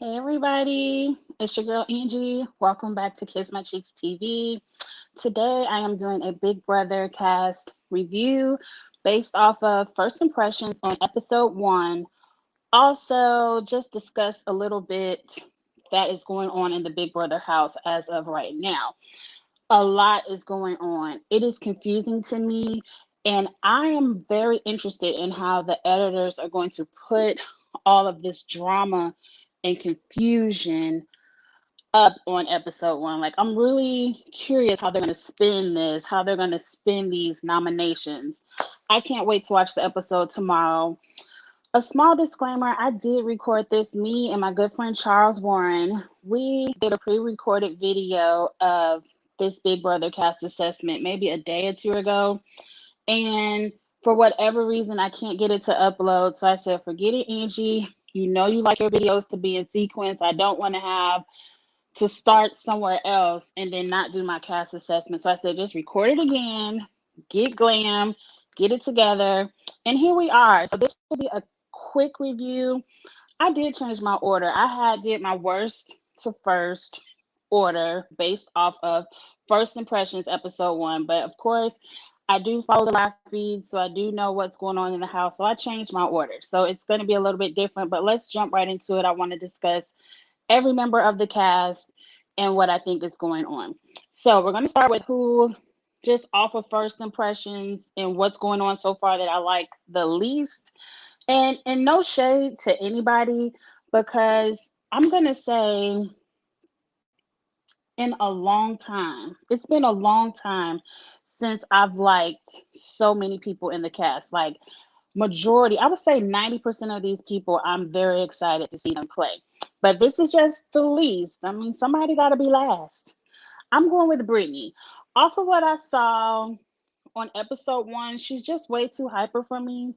Hey everybody, it's your girl Angie. Welcome back to Kiss My Cheeks TV. Today I am doing a Big Brother cast review based off of first impressions on episode 1. Also, just discuss a little bit that is going on in the Big Brother house as of right now. A lot is going on. It is confusing to me, and I am very interested in how the editors are going to put all of this drama and confusion up on episode 1. Like, I'm really curious how they're going to spin this, how they're going to spin these nominations. I can't wait to watch the episode tomorrow. A small disclaimer, I did record this. Me and my good friend Charles Warren, we did a pre-recorded video of this Big Brother cast assessment maybe a day or two ago. And for whatever reason, I can't get it to upload. So I said, forget it, Angie. You know you like your videos to be in sequence. I don't want to have to start somewhere else and then not do my cast assessment. So I said, just record it again, get glam, get it together. And here we are. So this will be a quick review. I did change my order. Did my worst to first order based off of first impressions episode 1. But of course, I do follow the live feed, so I do know what's going on in the house. So I changed my order. So it's going to be a little bit different, but let's jump right into it. I want to discuss every member of the cast and what I think is going on. So we're going to start with who just off of first impressions and what's going on so far that I like the least. And no shade to anybody, because I'm going to say in a long time, it's been a long time since I've liked so many people in the cast. Like, majority, I would say 90% of these people, I'm very excited to see them play. But this is just the least. I mean, somebody got to be last. I'm going with Brittany. Off of what I saw on episode 1, she's just way too hyper for me.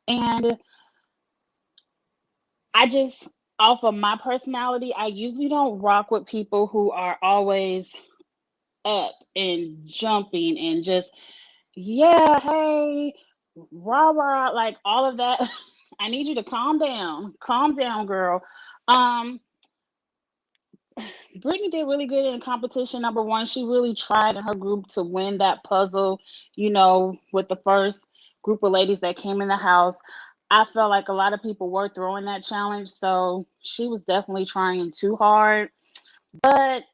And I just, off of my personality, I usually don't rock with people who are always up and jumping and just, yeah, hey, rah rah, like all of that. I need you to calm down, girl. Um, Brittany did really good in competition number 1. She really tried in her group to win that puzzle, with the first group of ladies that came in the house. I felt like a lot of people were throwing that challenge, so she was definitely trying too hard. But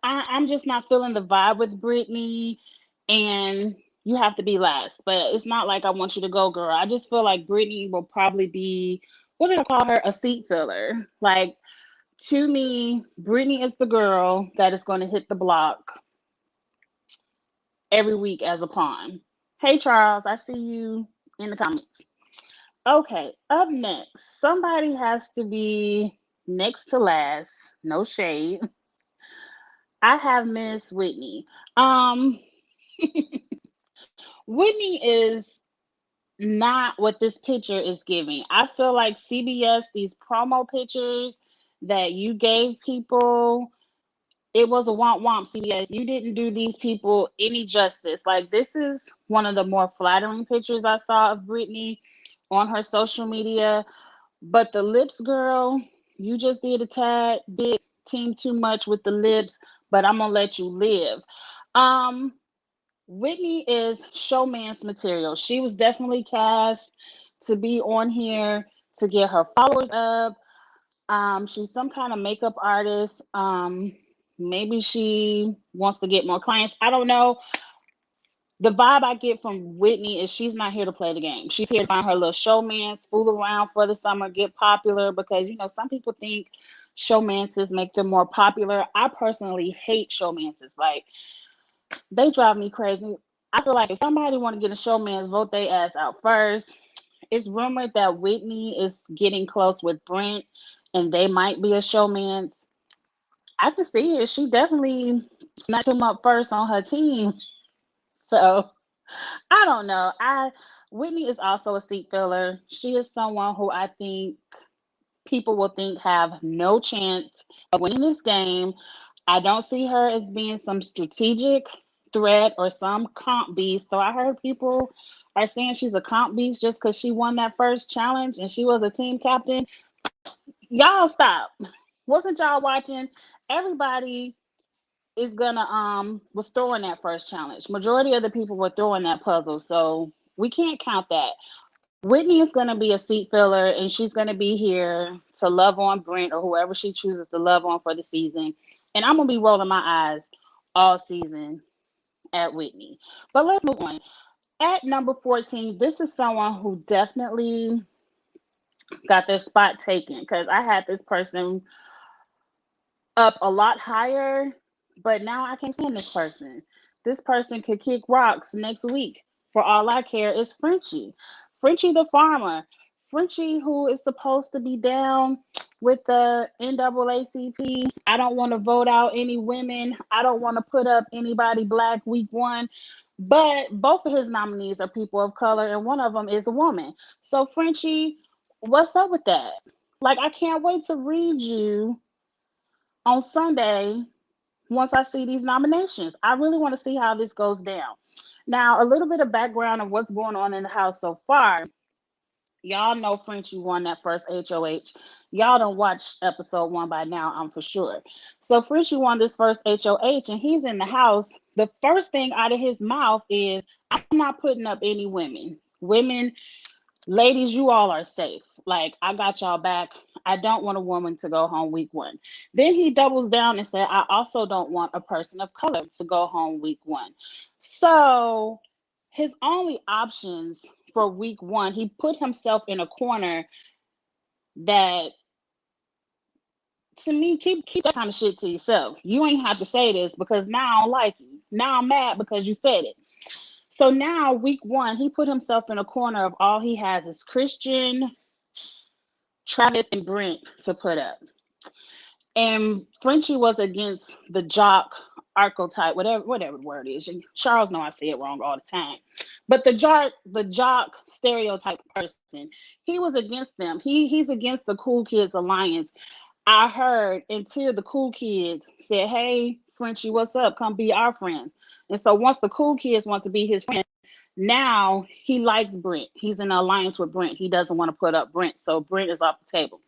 I'm just not feeling the vibe with Brittany, and you have to be last. But it's not like I want you to go, girl. I just feel like Brittany will probably be, what did I call her? A seat filler. Like, to me, Brittany is the girl that is going to hit the block every week as a pawn. Hey, Charles, I see you in the comments. Okay, up next, somebody has to be next to last. No shade. I have Miss Whitney. Um, Whitney is not what this picture is giving. I feel like CBS, these promo pictures that you gave people, it was a womp womp, CBS. You didn't do these people any justice. Like, this is one of the more flattering pictures I saw of Brittany on her social media. But the lips, girl, you just did a tad bit team too much with the lips, but I'm gonna let you live. Um, Whitney is showman's material. She was definitely cast to be on here to get her followers up. She's some kind of makeup artist. Maybe she wants to get more clients. I don't know. The vibe I get from Whitney is she's not here to play the game. She's here to find her little showmance, fool around for the summer, get popular, because some people think showmances make them more popular. I personally hate showmances. Like, they drive me crazy. I feel like if somebody want to get a showmance, vote their ass out first. It's rumored that Whitney is getting close with Brent and they might be a showmance. I can see it. She definitely snatched him up first on her team. So I don't know. I Whitney is also a seat filler. She is someone who I think people will think have no chance of winning this game. I don't see her as being some strategic threat or some comp beast. So I heard people are saying she's a comp beast just because she won that first challenge and she was a team captain. Y'all stop. Wasn't y'all watching? Everybody is gonna was throwing that first challenge. Majority of the people were throwing that puzzle, so we can't count that. Whitney is gonna be a seat filler, and she's gonna be here to love on Brent or whoever she chooses to love on for the season. And I'm gonna be rolling my eyes all season at Whitney. But let's move on. At number 14, this is someone who definitely got their spot taken because I had this person up a lot higher, but now I can't stand this person. This person could kick rocks next week. For all I care, is Frenchie. Frenchie the farmer. Frenchie, who is supposed to be down with the NAACP. I don't want to vote out any women. I don't want to put up anybody black week one. But both of his nominees are people of color, and one of them is a woman. So, Frenchie, what's up with that? Like, I can't wait to read you on Sunday once I see these nominations. I really want to see how this goes down. Now, a little bit of background of what's going on in the house so far. Y'all know Frenchie won that first HOH. Y'all don't watch episode one by now, I'm for sure. So Frenchie won this first HOH and he's in the house. The first thing out of his mouth is, I'm not putting up any women. Women, ladies, you all are safe. Like, I got y'all back. I don't want a woman to go home week one. Then he doubles down and said, I also don't want a person of color to go home week one. So his only options for week one, he put himself in a corner that, to me, keep that kind of shit to yourself. You ain't have to say this because now I don't like you. Now I'm mad because you said it. So now, week one, he put himself in a corner of all he has is Christian, Travis, and Brent to put up. And Frenchie was against the jock archetype, whatever the word is. And Charles know I say it wrong all the time. But the jock stereotype person, he was against them. He's against the Cool Kids Alliance. I heard until the cool kids said, hey, Frenchie, what's up? Come be our friend. And so once the cool kids want to be his friend, now he likes Brent. He's in an alliance with Brent. He doesn't want to put up Brent. So Brent is off the table.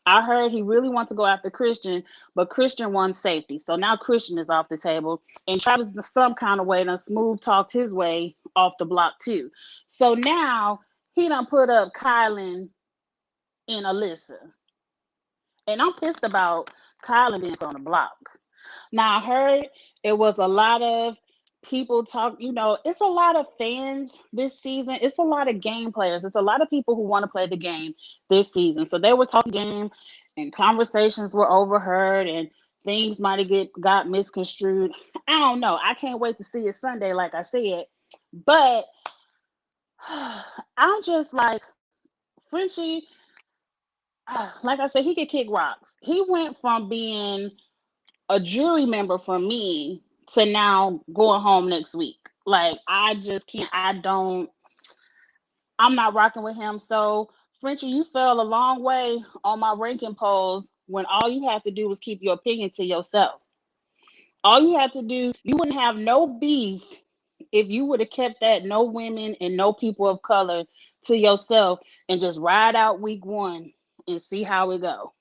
I heard he really wants to go after Christian, but Christian won safety. So now Christian is off the table. And Travis, some kind of way, done smooth talked his way off the block too. So now he done put up Kylan and Alyssa. And I'm pissed about Kylan being on the block. Now I heard it was a lot of people talk, it's a lot of fans this season. It's a lot of game players. It's a lot of people who want to play the game this season. So they were talking game and conversations were overheard and things might have got misconstrued. I don't know. I can't wait to see it Sunday, like I said. But I'm just like, Frenchie, like I said, he could kick rocks. He went from being a jury member for me to now going home next week. Like, I just can't, I'm not rocking with him. So, Frenchie, you fell a long way on my ranking polls when all you had to do was keep your opinion to yourself. All you had to do, you wouldn't have no beef if you would have kept that no women and no people of color to yourself and just ride out week one and see how it go.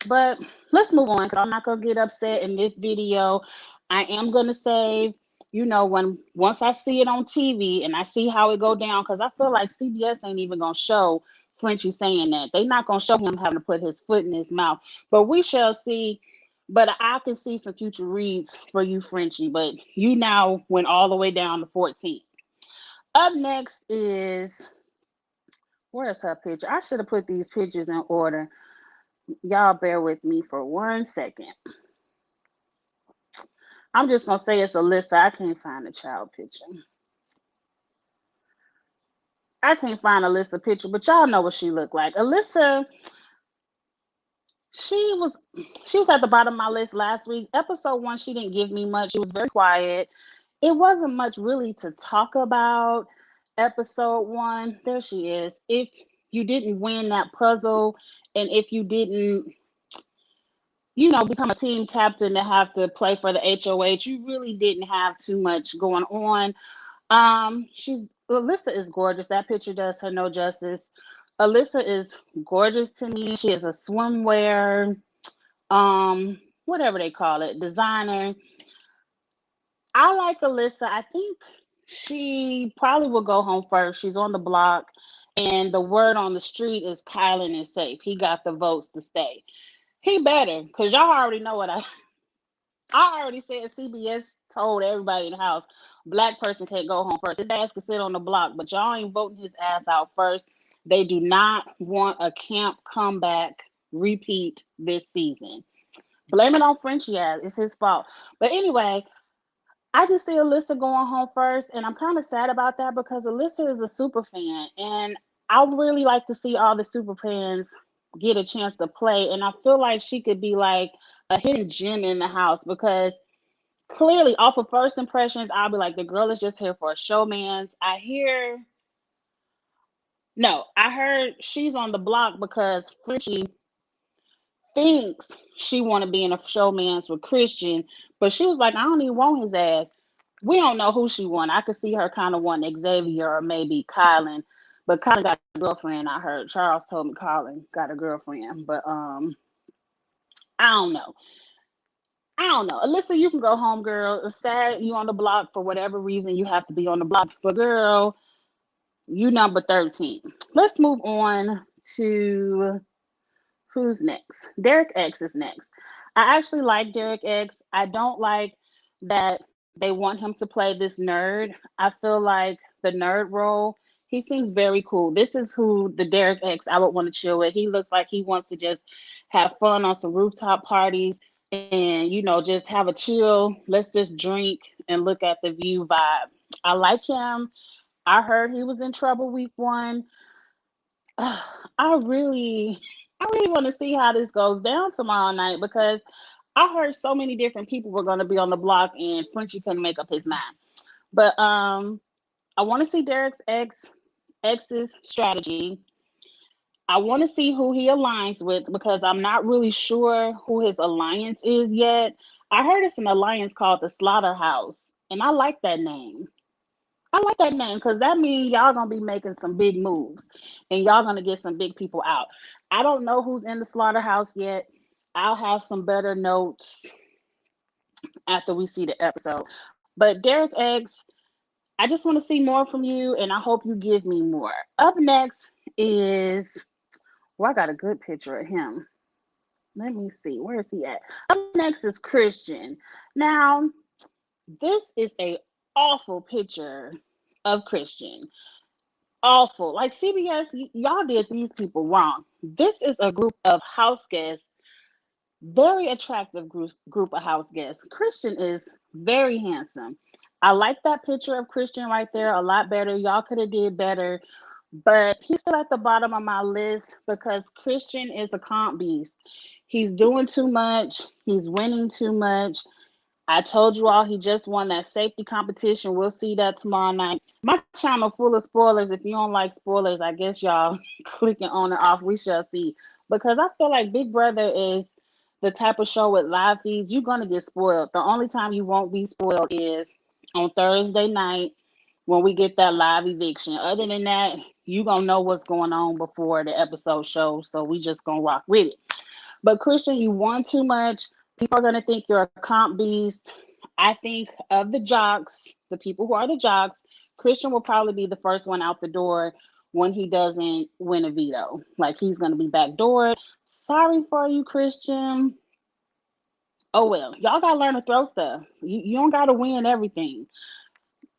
But let's move on because I'm not gonna get upset in this video. I am gonna save, once I see it on TV and I see how it go down, because I feel like CBS ain't even gonna show Frenchie saying that. They not gonna show him having to put his foot in his mouth. But we shall see. But I can see some future reads for you, Frenchie. But you now went all the way down to 14. Up next is, where's her picture? I should have put these pictures in order. Y'all bear with me for 1 second. I'm just gonna say it's Alyssa. I can't find the child picture. I can't find Alyssa picture, but y'all know what she looked like. Alyssa, she was at the bottom of my list last week. Episode 1, she didn't give me much. She was very quiet. It wasn't much really to talk about. Episode 1, there she is. If you didn't win that puzzle, and if you didn't become a team captain to have to play for the HOH, you really didn't have too much going on. Alyssa is gorgeous. That picture does her no justice. Alyssa is gorgeous to me. She is a swimwear, whatever they call it, designer. I like Alyssa. I think she probably will go home first. She's on the block, and the word on the street is Kylan is safe. He got the votes to stay. He better, because y'all already know what I already said. CBS told everybody in the house, black person can't go home first. His ass can sit on the block, but y'all ain't voting his ass out first. They do not want a camp comeback repeat this season. Blame it on Frenchie ass. It's his fault. But anyway, I just see Alyssa going home first, and I'm kind of sad about that because Alyssa is a super fan, and I really like to see all the super fans get a chance to play. And I feel like she could be like a hidden gem in the house because clearly, off of first impressions, I'll be like, the girl is just here for a showman's. I heard she's on the block because Frenchie thinks she want to be in a showman's with Christian, but she was like, I don't even want his ass. We don't know who she want. I could see her kind of wanting Xavier or maybe Kylan, but Kylan got a girlfriend. I heard Charles told me Kylan got a girlfriend, but I don't know. I don't know. Alyssa, you can go home, girl. It's sad you on the block for whatever reason you have to be on the block, but girl, you number 13. Let's move on to who's next? Derrick X is next. I actually like Derrick X. I don't like that they want him to play this nerd. I feel like the nerd role, he seems very cool. This is who the Derrick X I would want to chill with. He looks like he wants to just have fun on some rooftop parties and, just have a chill. Let's just drink and look at the view vibe. I like him. I heard he was in trouble week 1. I really, I really want to see how this goes down tomorrow night because I heard so many different people were going to be on the block and Frenchie couldn't make up his mind. But I want to see Derrick's ex's strategy. I want to see who he aligns with because I'm not really sure who his alliance is yet. I heard it's an alliance called the Slaughterhouse, and I like that name. I like that name because that means y'all gonna be making some big moves and y'all gonna get some big people out. I don't know who's in the slaughterhouse yet. I'll have some better notes after we see the episode. But Derek Eggs, I just want to see more from you and I hope you give me more. Up next is, well, I got a good picture of him. Let me see. Where is he at? Up next is Christian. Now, this is a awful picture of Christian. Awful. Like CBS, y'all did these people wrong. This is a group of house guests, very attractive group of house guests. Christian is very handsome. I like that picture of Christian right there a lot better. Y'all could have did better, but he's still at the bottom of my list because Christian is a comp beast. He's doing too much. He's winning too much. I told you all he just won that safety competition. We'll see that tomorrow night. My channel full of spoilers. If you don't like spoilers, I guess y'all clicking on or off. We shall see. Because I feel like Big Brother is the type of show with live feeds. You're going to get spoiled. The only time you won't be spoiled is on Thursday night when we get that live eviction. Other than that, you going to know what's going on before the episode shows. So we just going to rock with it. But Christian, you won too much. People are going to think you're a comp beast. I think of the jocks, the people who are the jocks, Christian will probably be the first one out the door when he doesn't win a veto. Like he's going to be backdoored. Sorry for you, Christian. Oh, well, y'all got to learn to throw stuff. You don't got to win everything.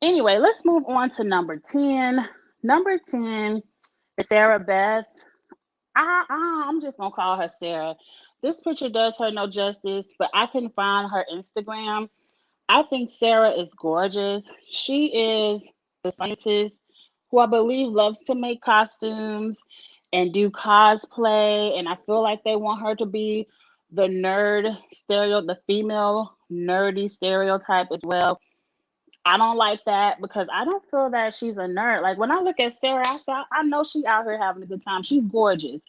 Anyway, let's move on to number 10. Number 10 is Sarah Beth. I'm just going to call her Sarah. This picture does her no justice, but I couldn't find her Instagram. I think Sarah is gorgeous. She is the scientist who I believe loves to make costumes and do cosplay. And I feel like they want her to be the nerd the female nerdy stereotype as well. I don't like that because I don't feel that she's a nerd. Like when I look at Sarah, I know she out here having a good time. She's gorgeous.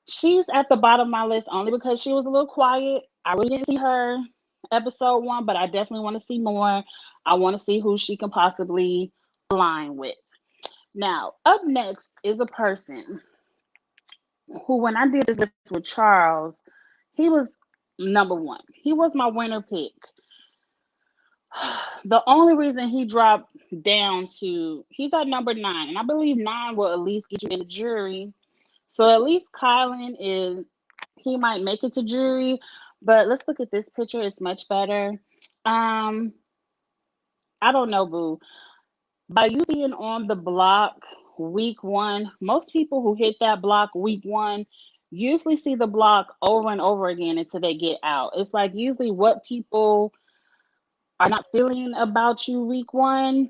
She's at the bottom of my list only because she was a little quiet. I really didn't see her episode 1, but I definitely want to see more. I want to see who she can possibly align with. Now, up next is a person. who, when I did this list with Charles, he was number one. He was my winner pick. The only reason he dropped down to, he's at number 9, and I believe 9 will at least get you in the jury. So at least Kylan is, he might make it to jury, but let's look at this picture. It's much better. I don't know, boo. By you being on the block week 1, most people who hit that block week 1 usually see the block over and over again until they get out. It's like usually what people are not feeling about you week 1,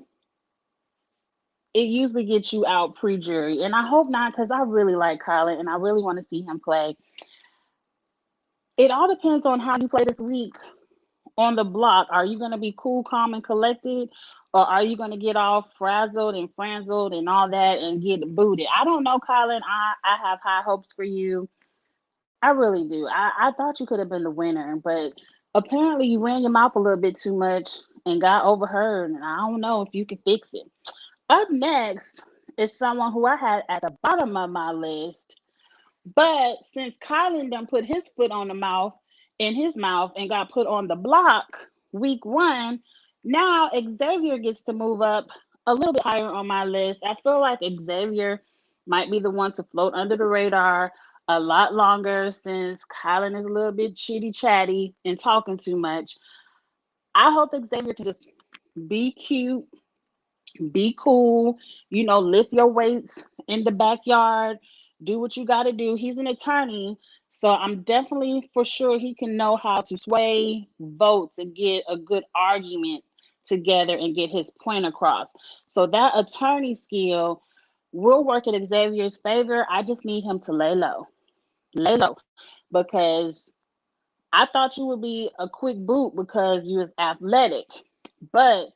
it usually gets you out pre-jury. And I hope not, because I really like Kylan and I really want to see him play. It all depends on how you play this week on the block. Are you going to be cool, calm, and collected? Or are you going to get all frazzled and franzled and all that and get booted? I don't know, Kylan. I have high hopes for you. I really do. I thought you could have been the winner, but apparently you ran your mouth a little bit too much and got overheard. And I don't know if you can fix it. Up next is someone who I had at the bottom of my list. But since Kylan done put his foot on the mouth, in his mouth, and got put on the block week 1, now Xavier gets to move up a little bit higher on my list. I feel like Xavier might be the one to float under the radar a lot longer since Kylan is a little bit chitty chatty and talking too much. I hope Xavier can just be cute, be cool, lift your weights in the backyard, do what you got to do. He's an attorney, so I'm definitely for sure he can know how to sway votes and get a good argument together and get his point across. So that attorney skill will work in Xavier's favor. I just need him to lay low, because I thought you would be a quick boot because you was athletic, but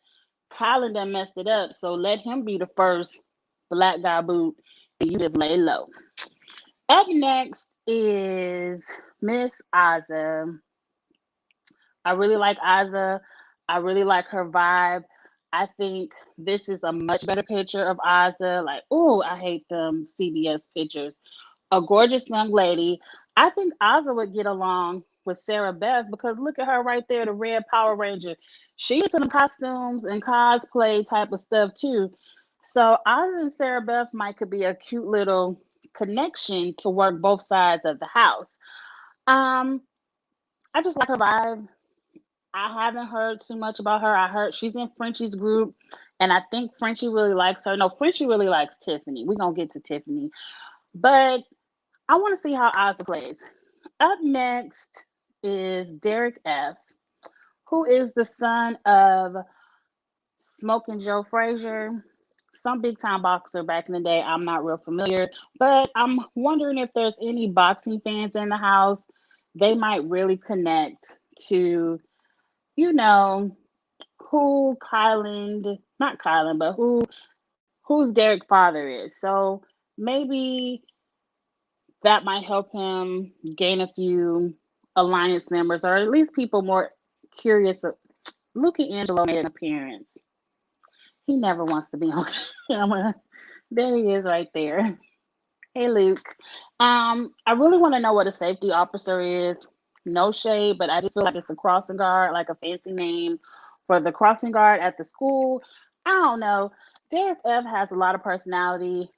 Kylan done messed it up, so let him be the first black guy boot, and you just lay low. Up next is Miss Aza. I really like Aza. I really like her vibe. I think this is a much better picture of Aza. Like, oh, I hate them CBS pictures. A gorgeous young lady. I think Aza would get along with Sarah Beth, because look at her right there, the red Power Ranger. She into the costumes and cosplay type of stuff too. So Aza and Sarah Beth could be a cute little connection to work both sides of the house. I just like her vibe. I haven't heard too much about her. I heard she's in Frenchie's group, and I think Frenchie really likes her. No, Frenchie really likes Tiffany. We're going to get to Tiffany. But I want to see how Aza plays. Up next is Derrick F, who is the son of Smoking Joe Frazier, some big time boxer back in the day. I'm not real familiar, but I'm wondering if there's any boxing fans in the house. They might really connect to, who not Kylan, but whose Derrick father is. So maybe that might help him gain a few alliance members, or at least people more curious. Luke Angelo made an appearance. He never wants to be on camera. There he is right there. Hey, Luke. I really want to know what a safety officer is. No shade, but I just feel like it's a crossing guard, like a fancy name for the crossing guard at the school. I don't know. Derrick F has a lot of personality.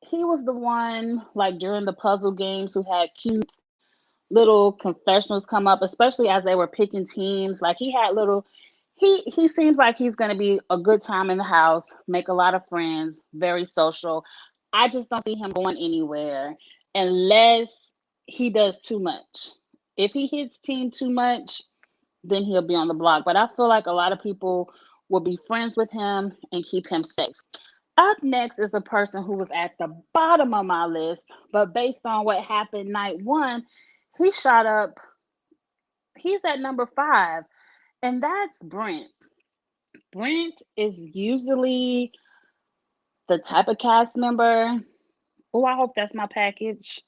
He was the one, like during the puzzle games, who had cute little confessionals come up, especially as they were picking teams. Like he had he seems like he's going to be a good time in the house, make a lot of friends, very social. I just don't see him going anywhere unless he does too much. If he hits team too much, then he'll be on the block. But I feel like a lot of people will be friends with him and keep him safe. Up next is a person who was at the bottom of my list, but based on what happened night 1, he shot up. He's at number 5, and that's Brent. Brent is usually the type of cast member. Oh, I hope that's my package.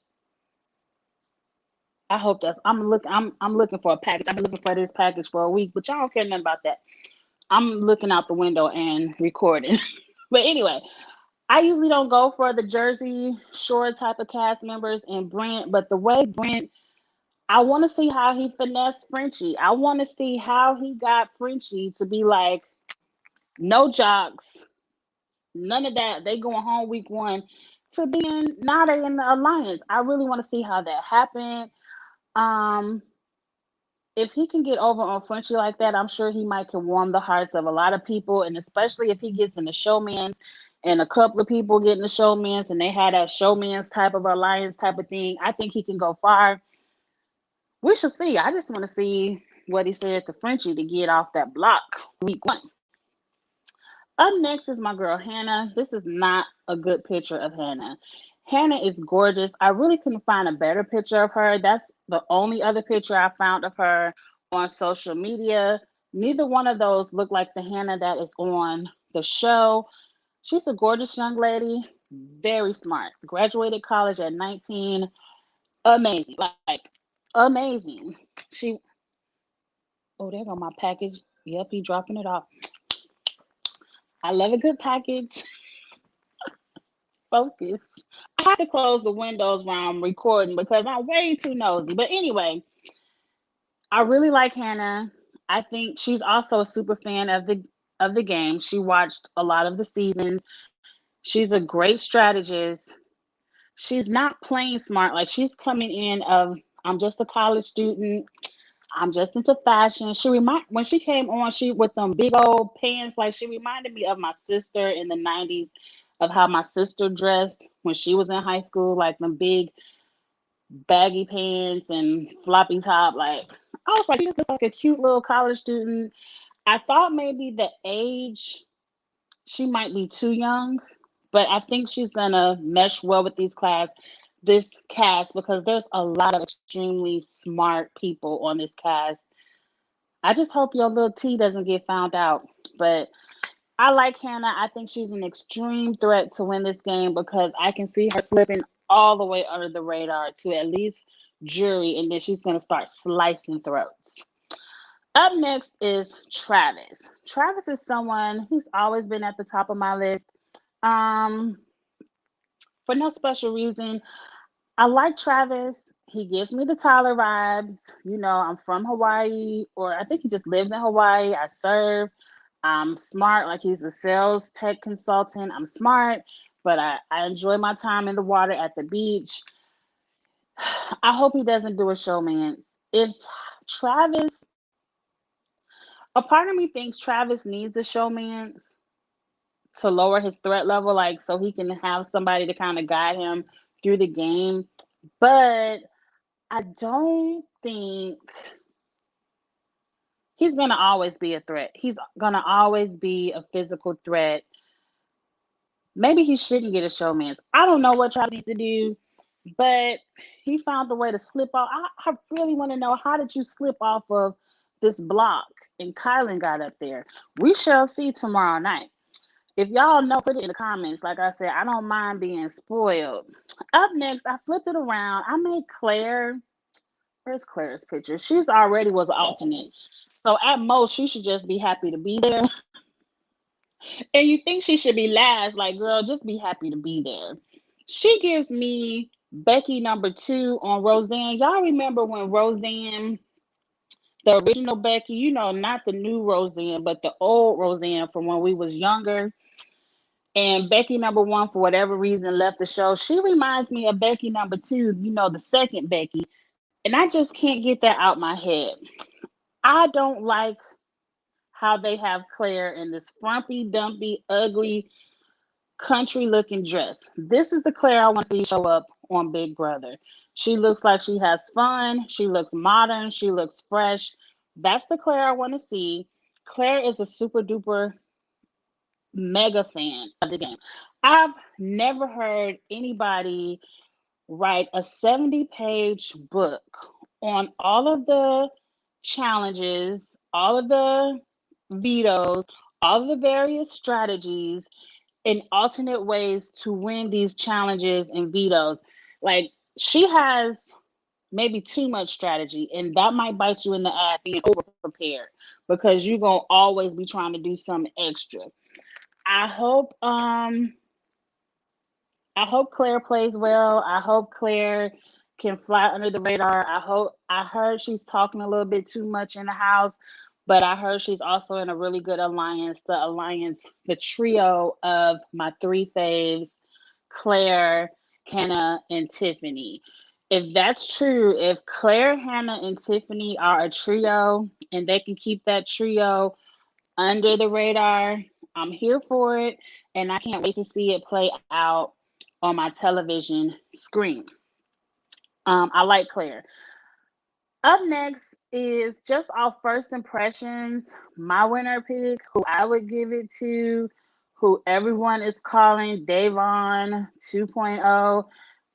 I hope that's. I'm looking for a package. I've been looking for this package for a week, but y'all don't care nothing about that. I'm looking out the window and recording. But anyway, I usually don't go for the Jersey Shore type of cast members in Brent, but the way Brent, I want to see how he finessed Frenchie. I want to see how he got Frenchie to be like, no jocks, none of that. They going home week one to being now they in the alliance. I really want to see how that happened. Um, if he can get over on Frenchie like that, I'm sure he might can warm the hearts of a lot of people, and especially if he gets in the showmans and a couple of people get in the showmans and they had that showmans type of alliance type of thing. I think he can go far. We shall see. I just want to see what he said to Frenchie to get off that block week one. Up next is my girl Hannah. This is not a good picture of Hannah. Hannah is gorgeous. I really couldn't find a better picture of her. That's the only other picture I found of her on social media. Neither one of those look like the Hannah that is on the show. She's a gorgeous young lady, very smart. Graduated college at 19. Amazing. Like amazing. She oh, there go my package. Yep, he dropping it off. I love a good package. Focus. I have to close the windows while I'm recording because I'm way too nosy. But anyway, I really like Hannah. I think she's also a super fan of the game. She watched a lot of the seasons. She's a great strategist. She's not playing smart. Like she's coming in of I'm just a college student. I'm just into fashion. When she came on, she with them big old pants, like she reminded me of my sister in the 90s, of how my sister dressed when she was in high school, like them big baggy pants and floppy top. Like I was like, she just looks like a cute little college student. I thought maybe the age she might be too young, but I think she's gonna mesh well with this cast because there's a lot of extremely smart people on this cast. I just hope your little T doesn't get found out. But I like Hannah. I think she's an extreme threat to win this game because I can see her slipping all the way under the radar to at least jury, and then she's going to start slicing throats. Up next is Travis. Travis is someone who's always been at the top of my list. Um, for no special reason, I like Travis. He gives me the Tyler vibes. You know, I'm from Hawaii, or I think he just lives in Hawaii. I serve. I'm smart, like he's a sales tech consultant. I'm smart, but I enjoy my time in the water at the beach. I hope he doesn't do a showman. If Travis, a part of me thinks Travis needs a showman to lower his threat level, like so he can have somebody to kind of guide him through the game. But I don't think he's going to always be a threat. He's going to always be a physical threat. Maybe he shouldn't get a showman. I don't know what Travis needs to do, but he found a way to slip off. I really want to know, how did you slip off of this block and Kylan got up there? We shall see tomorrow night. If y'all know, put it in the comments. Like I said, I don't mind being spoiled. Up next, I flipped it around. I made Claire. Where's Claire's picture? She's already was an alternate. So at most, she should just be happy to be there. And you think she should be last. Like, girl, just be happy to be there. She gives me Becky number 2 on Roseanne. Y'all remember when Roseanne, the original Becky, you know, not the new Roseanne, but the old Roseanne from when we was younger. And Becky number 1, for whatever reason, left the show. She reminds me of Becky number 2, you know, the second Becky. And I just can't get that out my head. I don't like how they have Claire in this frumpy, dumpy, ugly, country looking dress. This is the Claire I want to see show up on Big Brother. She looks like she has fun. She looks modern. She looks fresh. That's the Claire I want to see. Claire is a super duper mega fan of the game. I've never heard anybody write a 70-page book on all of the challenges, all of the vetoes, all of the various strategies and alternate ways to win these challenges and vetoes. Like, she has maybe too much strategy, and that might bite you in the ass being over prepared because you're gonna always be trying to do something extra. I hope I hope Claire plays well. I hope Claire can fly under the radar. I heard she's talking a little bit too much in the house, but I heard she's also in a really good alliance. The trio of my three faves, Claire, Hannah, and Tiffany. If that's true, if Claire, Hannah, and Tiffany are a trio and they can keep that trio under the radar, I'm here for it. And I can't wait to see it play out on my television screen. I like Claire. Up next is just our first impressions. My winner pick, who I would give it to, who everyone is calling Davon 2.0.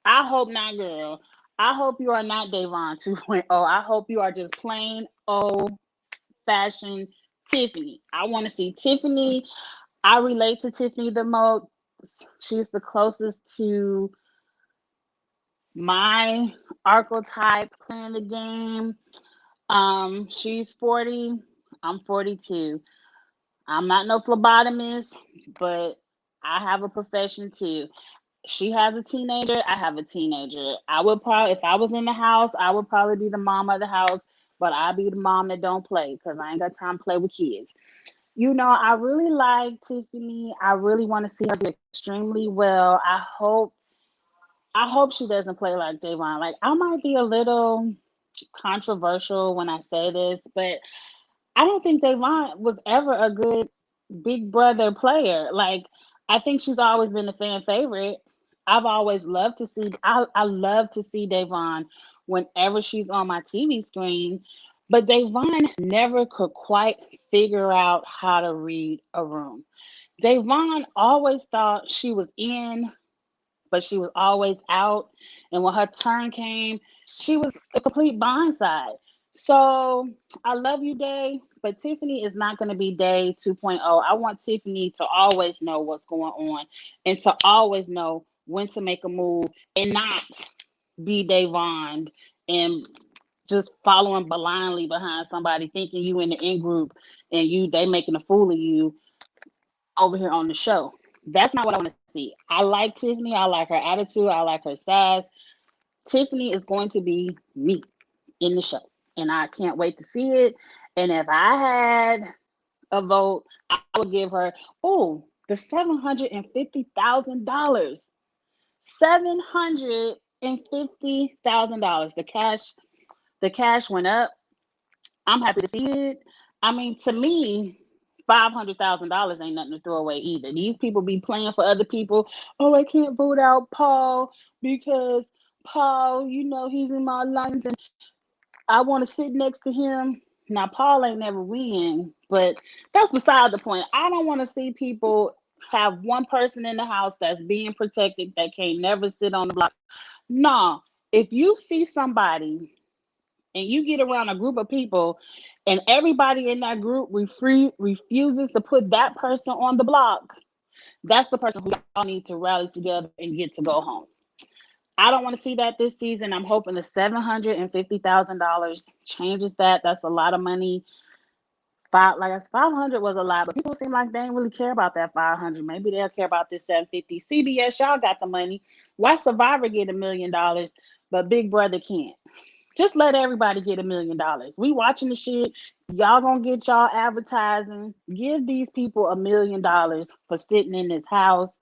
I hope not, girl. I hope you are not Davon 2.0. I hope you are just plain old fashioned Tiffany. I want to see Tiffany. I relate to Tiffany the most. She's the closest to my archetype playing the game. She's 40. I'm 42. I'm not no phlebotomist, but I have a profession too. She has a teenager. I have a teenager. I would probably, if I was in the house, I would probably be the mom of the house, but I'd be the mom that don't play because I ain't got time to play with kids. I really like Tiffany. I really want to see her do extremely well. I hope she doesn't play like Davon. Like I might be a little controversial when I say this, but I don't think Davon was ever a good Big Brother player. Like I think she's always been a fan favorite. I've always loved to see. I love to see Davon whenever she's on my TV screen, but Davon never could quite figure out how to read a room. Davon always thought she was in, but she was always out. And when her turn came, she was a complete blindside. So I love you, Day, but Tiffany is not going to be Day 2.0. I want Tiffany to always know what's going on and to always know when to make a move and not be Davon and just following blindly behind somebody thinking you in the in group and they making a fool of you over here on the show. That's not what I want to see. I like Tiffany. I like her attitude. I like her size. Tiffany is going to be me in the show, and I can't wait to see it. And if I had a vote, I would give her the $750,000. $750,000. The cash went up. I'm happy to see it. I mean, to me, $500,000 ain't nothing to throw away either. These people be playing for other people. Oh, I can't vote out Paul because Paul, he's in my alliance and I want to sit next to him. Now, Paul ain't never win, but that's beside the point. I don't want to see people have one person in the house that's being protected that can't never sit on the block. No, if you see somebody and you get around a group of people and everybody in that group refuses to put that person on the block, that's the person who y'all need to rally together and get to go home. I don't want to see that this season. I'm hoping the $750,000 changes that. That's a lot of money. 500 was a lot, but people seem like they didn't really care about that 500. Maybe they'll care about this 750. CBS, y'all got the money. Why Survivor get $1 million, but Big Brother can't? Just let everybody get $1 million. We watching the shit. Y'all gonna get y'all advertising. Give these people $1 million for sitting in this house,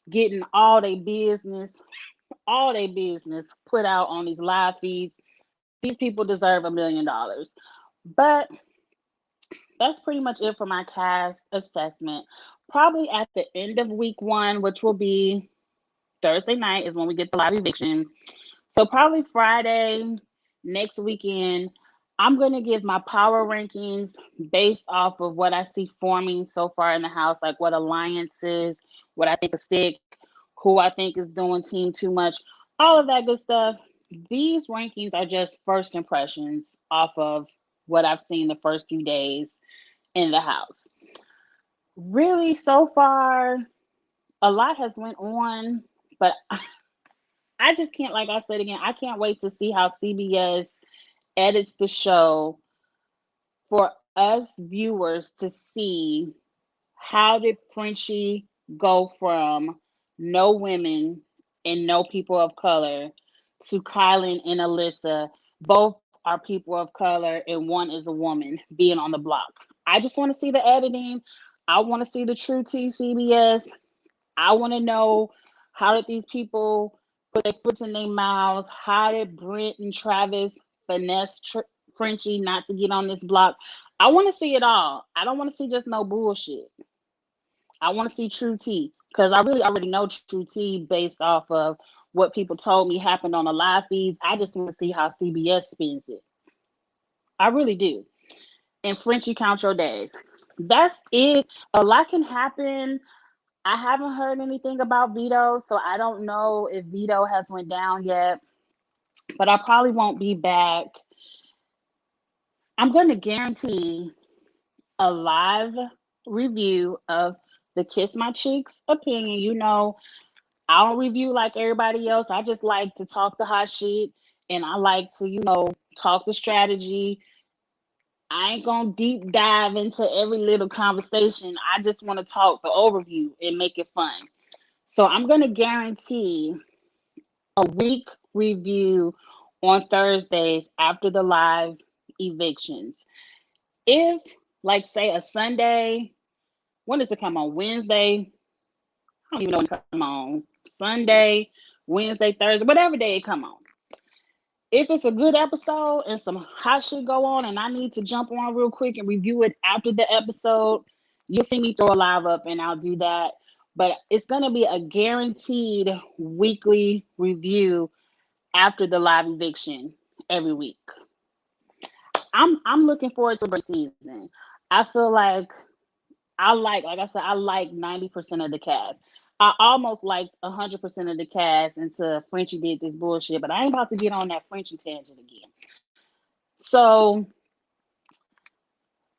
getting all their business put out on these live feeds. These people deserve $1 million. But that's pretty much it for my cast assessment. Probably at the end of week one, which will be Thursday night, is when we get the live eviction. So probably Friday next weekend, I'm going to give my power rankings based off of what I see forming so far in the house, like what alliances, what I think is stick, who I think is doing team too much, all of that good stuff. These rankings are just first impressions off of what I've seen the first few days in the house. Really, so far, a lot has went on, but I just can't, like I said again, I can't wait to see how CBS edits the show for us viewers to see how did Frenchie go from no women and no people of color, to Kylan and Alyssa. Both are people of color and one is a woman being on the block. I just want to see the editing. I want to see the true T CBS. I want to know, how did these people put their foot in their mouths? How did Brent and Travis finesse Frenchie not to get on this block? I want to see it all. I don't want to see just no bullshit. I want to see true tea because I really already know true tea based off of what people told me happened on the live feeds. I just want to see how CBS spins it. I really do. And Frenchie, count your days. That's it. A lot can happen. I haven't heard anything about Vito, so I don't know if Vito has went down yet. But I probably won't be back. I'm going to guarantee a live review of the Kiss My Cheeks opinion. I don't review like everybody else. I just like to talk the hot shit and I like to, talk the strategy. I ain't gonna deep dive into every little conversation. I just want to talk the overview and make it fun. So I'm gonna guarantee a week review on Thursdays after the live evictions. If, like, say a Sunday, when does it come on? Wednesday? I don't even know when it come on. Sunday, Wednesday, Thursday, whatever day it come on. If it's a good episode and some hot shit go on and I need to jump on real quick and review it after the episode, you'll see me throw a live up and I'll do that. But it's going to be a guaranteed weekly review after the live eviction every week. I'm looking forward to the season. I feel like I said, I like 90% of the cast. I almost liked 100% of the cast until Frenchie did this bullshit, but I ain't about to get on that Frenchie tangent again. So,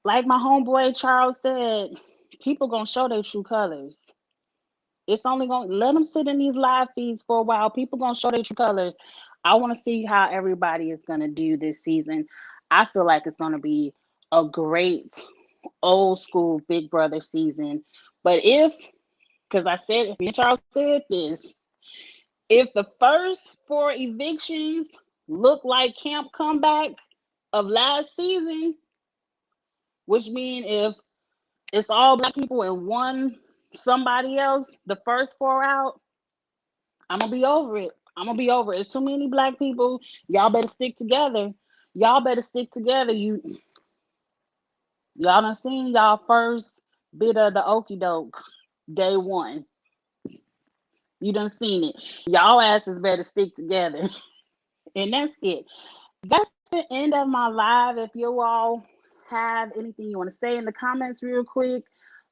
like my homeboy Charles said, people gonna show their true colors. It's only gonna let them sit in these live feeds for a while. People gonna show their true colors. I want to see how everybody is gonna do this season. I feel like it's gonna be a great old school Big Brother season. But because I said, me and Charles said this, if the first 4 evictions look like camp comeback of last season, which means if it's all black people and one somebody else, the first 4 out, I'm gonna be over it. I'm gonna be over it. It's too many black people. Y'all better stick together. Y'all better stick together. Y'all done seen y'all first bit of the okie doke day 1. You done seen it. Y'all asses better stick together. And that's it. That's the end of my live. If you all have anything you want to say in the comments real quick,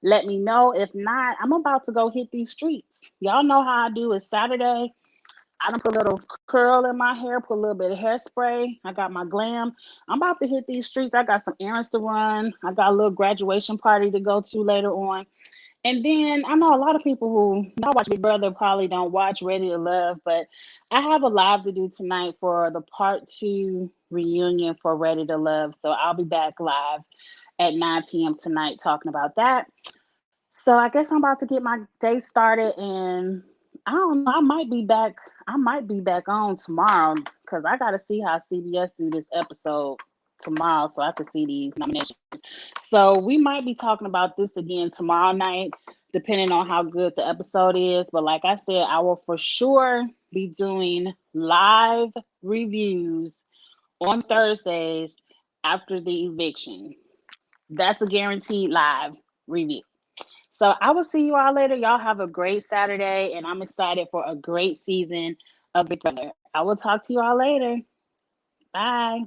let me know. If not, I'm about to go hit these streets. Y'all know how I do. It's Saturday. I done put a little curl in my hair, put a little bit of hairspray. I got my glam. I'm about to hit these streets. I got some errands to run. I got a little graduation party to go to later on. And then I know a lot of people who not watch Big Brother probably don't watch Ready to Love, but I have a live to do tonight for the part 2 reunion for Ready to Love. So I'll be back live at 9 p.m. tonight talking about that. So I guess I'm about to get my day started, and I don't know. I might be back. I might be back on tomorrow because I got to see how CBS do this episode tomorrow so I can see these nominations. So we might be talking about this again tomorrow night, depending on how good the episode is. But like I said, I will for sure be doing live reviews on Thursdays after the eviction. That's a guaranteed live review. So I will see you all later. Y'all have a great Saturday, and I'm excited for a great season of Big Brother. I will talk to you all later. Bye.